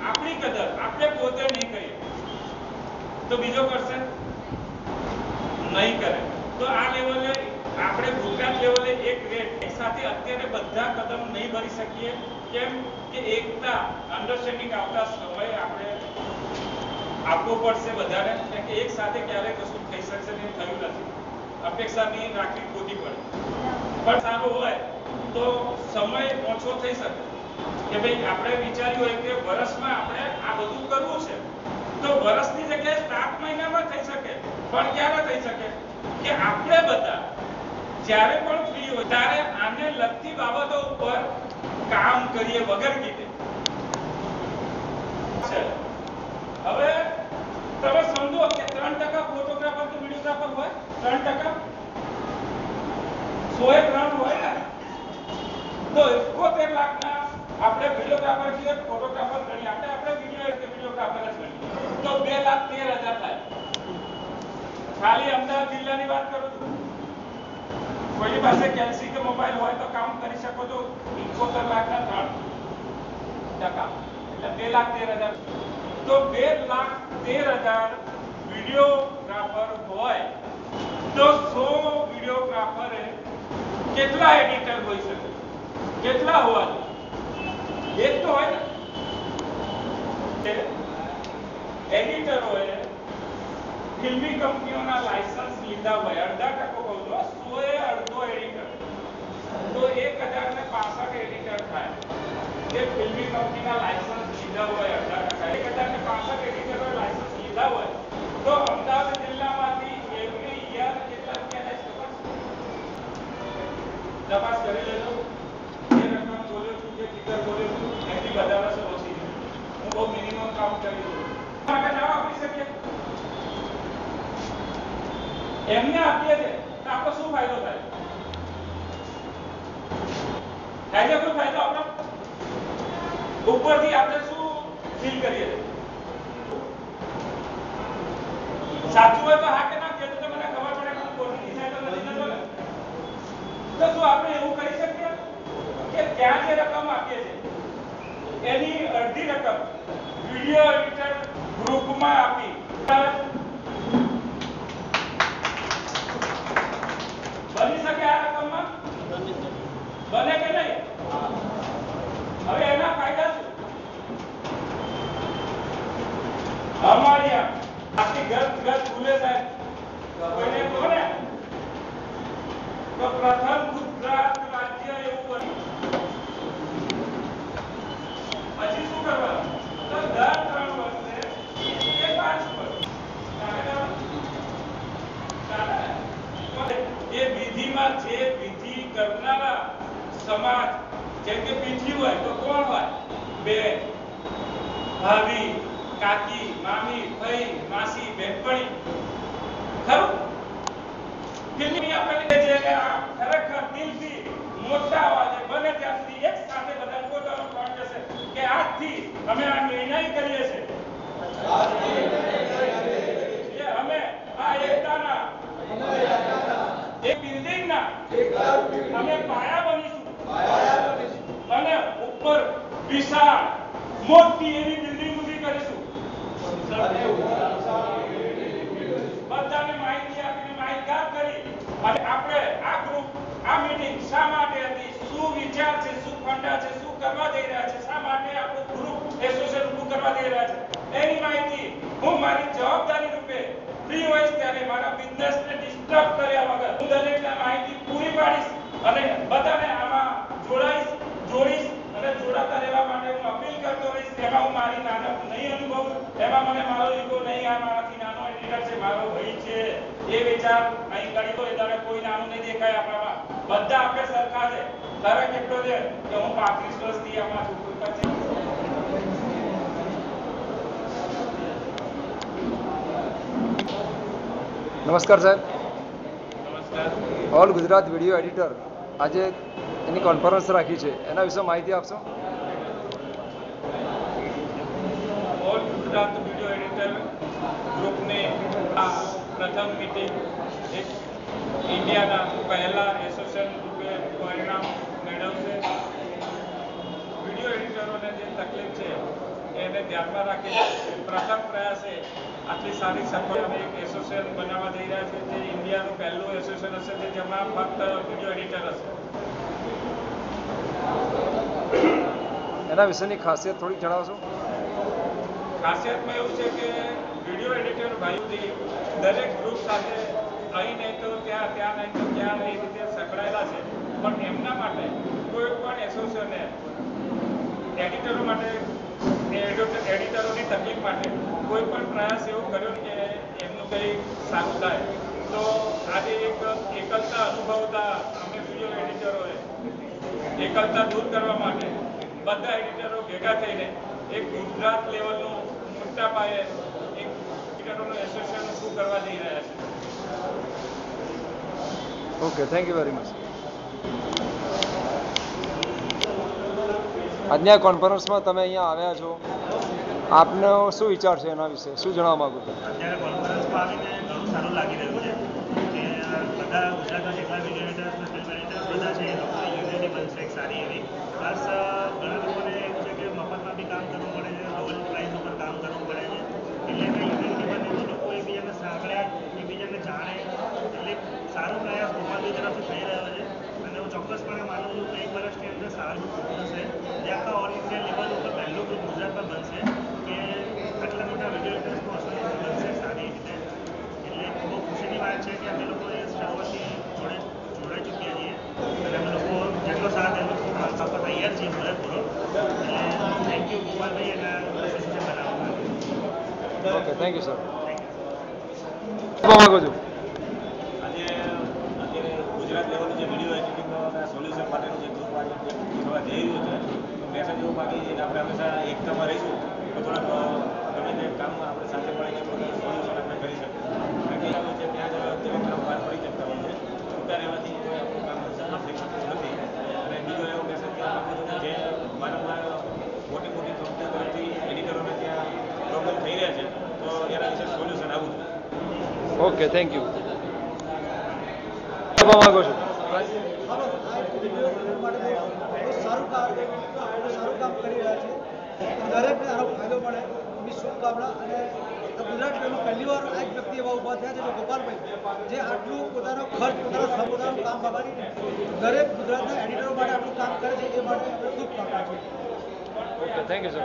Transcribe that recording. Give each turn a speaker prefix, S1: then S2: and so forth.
S1: આપણી કદર આપણે પોતે નહીં કરીએ તો બીજો કરશે નહીં કરે. તો આ લેવલે આપણે ગુજરાત લેવલે એક સાથે અત્યારે બધા કદમ નહીં ભરી શકીએ. કેમ કે એકતા અન્ડરસ્ટેન્ડિંગ આવતા સમય આપણે આપવો પડશે બધાને, કે એક સાથે ક્યારેય કશું થઈ શકશે નહીં, થયું નથી. અપેક્ષા નહીં રાખવી ખોટી પડે. પણ સારું હોય તો સમય ઓછો થઈ શકે કે ભાઈ આપણે વિચાર્યું હોય કે વર્ષમાં આપણે આ બધું કરવું છે તો વર્ષની જગ્યાએ 7 મહિનામાં થઈ શકે. પણ ક્યારે થઈ શકે કે આપણે બધા જ્યારે પણ ફ્રી હોય ત્યારે આને લગતી બાબતો ઉપર કામ કરીએ વગર કીધે. હવે તમે સમજો કે 3% ફોટોગ્રાફર કે વિડીયોગ્રાફર હોય, 3% 100 એ 3 હોય ને, તો 71 લાખના આપણે વિડીયોગ્રાફર કે ફોટોગ્રાફર ગણીએ, આપણે વિડીયોગ્રાફર જ ગણીએ તો 2,13,000 થાય. ખાલી અમદાવાદ જિલ્લાની વાત કરું છું. કોઈની પાસે કેલ્સી કે મોબાઈલ હોય તો કાઉન્ટ કરી શકો છો. 71 લાખના 3% એટલે 2,13,000. તો 2,13,000 વિડીયોગ્રાફર હોય તો 100 વિડીયોગ્રાફરે કેટલા એડિટર હોઈ શકે? કેટલા હોવા જોઈએ? એક તો હોય ને. એડિટરોએ ફિલ્મી કંપનીઓના લાયસન્સ લીધા હોય, 0.5% કહું છું, 100 એ અડધો એડિટર તો 1,065 એડિટર થાય. જે ફિલ્મી કંપનીના લાયસન્સ લીધા હોય 0.5%, 1,065 એડિટરોએ લાયસન્સ લીધા હોય તો અમદાવાદ જિલ્લામાંથી એવરી યર કેટલા રૂપિયા થાય તપાસ કરી લેજો. જે રકમ બોલ્યો છું, જે ફિગર બોલ્યો છું એથી વધારે છે ઓછી છે. હું બહુ મિનિમમ કાઉન્ટ કરી દઉં માટે ના આપી શકીએ. એમને આપીએ છે તો આપણો શું ફાયદો થાય? થાય કોઈ ફાયદો આપણો? ઉપરથી આપણે શું ફીલ કરીએ? સાચું હોય તો હા કે ના કહેજો તો મને ખબર પડે કે ખોટી દિશા તો નથી જતો ને. તો શું આપણે એવું કરી શકીએ કે ત્યાં જે રકમ આપીએ છે એની અડધી રકમ વિડિયો એડિટર ગ્રુપમાં આપી બની શકે? આ રકમમાં બને કે નહીં? હવે એના ફાયદા શું? અમારી આખી ઘર ભૂલે સાહેબ કોઈને કહો ને તો પ્રથમ ગુજરાત રાજ્ય એવું બન્યું. પછી શું કરવાનું? તો દર 3 વર્ષે એ 5 વર્ષ ચાલે. એ વિધિમાં જે વિધિ કરનારા સમાજ, જેમ કે પીઠી હોય તો કોણ હોય? બેન, ભાભી, કાકી, મામી, ભાઈ, માસી, બહેનપણી. ખરું? ફિલ્મી આપણે જે ખરેખર દિલથી મોટા અવાજે બને ત્યાં સુધી એક સાથે બધા પોતાનો પ્લાન કરશે કે આજથી અમે આ નિર્ણય કરીએ છીએ કે અમે આ એકતાના એક બિલ્ડિંગના અમે પાયા બનીશું અને ઉપર વિશાળ મોટી એવી બિલ્ડિંગ ઊભી કરીશું. બધાને માહિતી આપીને માહિતગાર કરી અને આપણે આ ગ્રુપ આ મીટિંગ શા માટે હતી, શું વિચાર છે, શું ફંડા છે, શું કરવા જઈ રહ્યા છે, શા માટે આપણું ગ્રુપ એસોસિએશન ઊભું કરવા જઈ રહ્યા છે એની માહિતી હું મારી જવાબદારી રૂપે ફ્રી હોઈશ ત્યારે મારા બિઝનેસને ડિસ્ટર્બ કર્યા વગર હું દરેકને માહિતી પૂરી પાડીશ અને બધાને આમાં જોડીશ અને જોડાતા રહેવા માટે હું અપીલ કરતો રહીશ. એમાં હું મારી નાનક નહીં અનુભવું, એમાં મને મારો ઈગો નહીં, આ મારાથી નાનો એડિટર છે, મારો ભાઈ છે એ વિચાર અહીં કરી દો. એટલે કોઈ નાનું નહીં દેખાય. આપણામાં બધા આપણે સરખા છે. ફરક એટલો છે કે હું 35 વર્ષથી આમાં છું.
S2: નમસ્કાર સાહેબ.
S1: નમસ્કાર.
S2: ઓલ ગુજરાત વિડીયો એડિટર આજે એની કોન્ફરન્સ રાખી છે, એના વિશે માહિતી આપશો?
S1: ઓલ ગુજરાત વિડીયો એડિટર ગ્રુપની આ પ્રથમ મીટિંગ એક ઇન્ડિયાના પહેલા એસોસિએશન રૂપે પરિણામ મેળવશે. વિડીયો એડિટરોને જે તકલીફ છે એને ધ્યાનમાં રાખી પ્રથમ પ્રયાસે આટલી સારી સફળ અમે એક એસોસિએશન બનાવવા જઈ રહ્યા છીએ, જે ઇન્ડિયાનું પહેલું એસોસિએશન હશે કે જેમાં ફક્ત વિડીયો એડિટર હશે.
S2: એના વિશેની ખાસિયત થોડીક જણાવશો?
S1: ખાસિયતમાં એવું છે કે વિડીયો એડિટર ભાઈઓથી દરેક ગ્રુપ સાથે અહીં નહીં તો ત્યાં, ત્યાં નહીં તો ત્યાં એ રીતે સંકળાયેલા છે, પણ એમના માટે કોઈ પણ એસોસિએશને એડિટરો માટે એડિટરોની તકલીફ માટે કોઈ પણ પ્રયાસ એવો કર્યો કે એમનું કંઈ સારું થાય. તો આજે એક એકલતા અનુભવતા અમે વિડીયો એડિટરોએ એકલતા દૂર કરવા માટે બધા એડિટરો ભેગા થઈને એક ગુજરાત લેવલનું મોટા પાયે એક એડિટરોનું એસોસિએશન શું કરવા જઈ રહ્યા છે.
S2: Okay, thank you very much. આજના કોન્ફરન્સમાં તમે અહીંયા આવ્યા છો, આપનો શું વિચાર છે એના વિશે, શું જણાવવા માંગો છો?
S3: અત્યારે કોન્ફરન્સમાં આવીને ઘણું સારું લાગી રહ્યું છે કે બધા ગુજરાતના જેટલા વિડીયો એડિટર્સ ફિલ્મ એડિટર્સ બધા છે એ લોકોની યુનિટી બનશે એક સારી એવી. પ્લસ ઘણા લોકોને એવું છે કે મફતમાં બી કામ કરવું પડે છે, લોઅર પ્રાઇસ ઉપર કામ કરવું પડે છે, એટલે કે યુનિટી બને તો લોકો એકબીજાને સાંભળે, એકબીજાને જાણે, એટલે સારો પ્રયાસ ગોપાલભાઈ તરફથી થઈ રહ્યો છે. અને હું ચોક્કસપણે માનું છું કે 1 વર્ષની અંદર સારું થશે, જે આખા ઓલ ઇન્ડિયા લેવલ ઉપર પહેલું ગ્રુપ ગુજરાતમાં બનશે કે આટલા મોટા વિડીયો એડિટર્સનું એસોસિએશન બનશે સારી રીતે. એટલે બહુ ખુશીની વાત છે કે અમે લોકો એ શરૂઆતથી જોડાઈ ચૂક્યા છીએ અને અમે લોકો જેટલો સાથ એટલો આપવા તૈયાર છીએ પૂરેપૂરો. એટલે થેન્ક યુ ગોપાલભાઈ એના એસોસિએશન બનાવવા માટે.
S2: Okay, thank you sir.
S3: Thank
S2: શું માંગો છો?
S4: આજે અત્યારે ગુજરાત લેવલનું જે વિડીયો એડિટિંગના સોલ્યુશન માટેનું જે ગ્રુપ આજે થવા જઈ રહ્યું છે, તો મેસેજ એવું માગીએ છીએ કે આપણે હંમેશા એકતામાં રહીશું તો થોડાક ગમે તે કામમાં આપણે સાથે મળીને સોલ્યુશન આપણે કરી શકીએ. કારણ કે આપણે જે ત્યાં જ અત્યારે કામ બહાર પડી શકતા હોય છે, છૂટા રહેવાથી કોઈ આપણું કામ સફળ થઈ શકતું નથી. અને બીજો એવો મેસેજ કે આપણે જે વારંવાર મોટી મોટી કંપનીઓ તરફથી એડિટરોને ત્યાં પ્રોબ્લેમ થઈ રહ્યા છે, તો એના વિશે સોલ્યુશન આવવું જોઈએ.
S2: Okay, thank you. શું માંગો છો?
S5: સારું કામ કરી રહ્યા છે, દરેકને આનો ફાયદો મળે એવી શુભકામના. અને ગુજરાત લેવલમાં પહેલી વાર આ એક વ્યક્તિ એવા ઊભા થયા છે, ગોપાલભાઈ, જે આટલું પોતાનો ખર્ચ, પોતાનું કામ બગાડીને દરેક ગુજરાતના એડિટરો માટે આટલું કામ કરે છે, એ માટે આપણે શુભકામના છે.
S2: Okay, thank you sir.